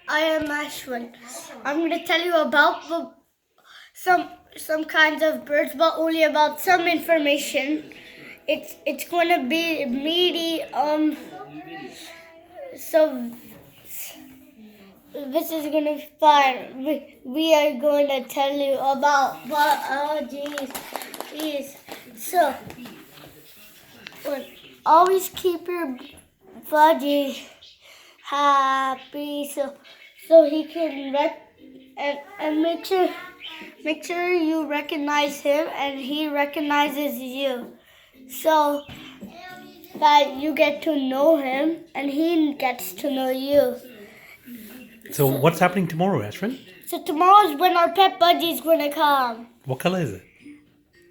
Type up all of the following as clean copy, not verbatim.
I am Ashwin. I'm going to tell you about some kinds of birds, but only about some information. It's going to be meaty. So this is going to be fun. We are going to tell you about geez. So always keep your budgie happy, so he can and make sure you recognize him and he recognizes you, so that you get to know him and he gets to know you. So what's happening tomorrow, Ashwin? So tomorrow is when our pet budgie is going to come. What color is it?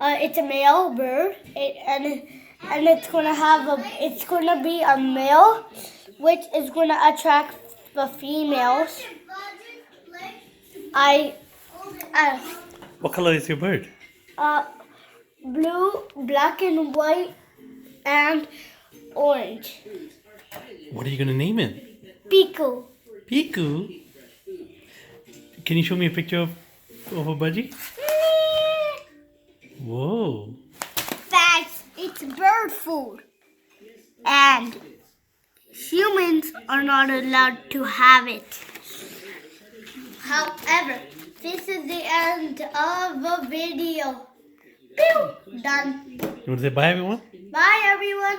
It's a male bird, and it's going to be a male, which is going to attract the females. What color is your bird? Blue, black and white, and orange. What are you going to name it? Piku. Piku? Can you show me a picture of a budgie? Whoa. It's bird food. And humans are not allowed to have it. However, this is the end of the video. Pew! Done. You want to say bye, everyone? Bye, everyone.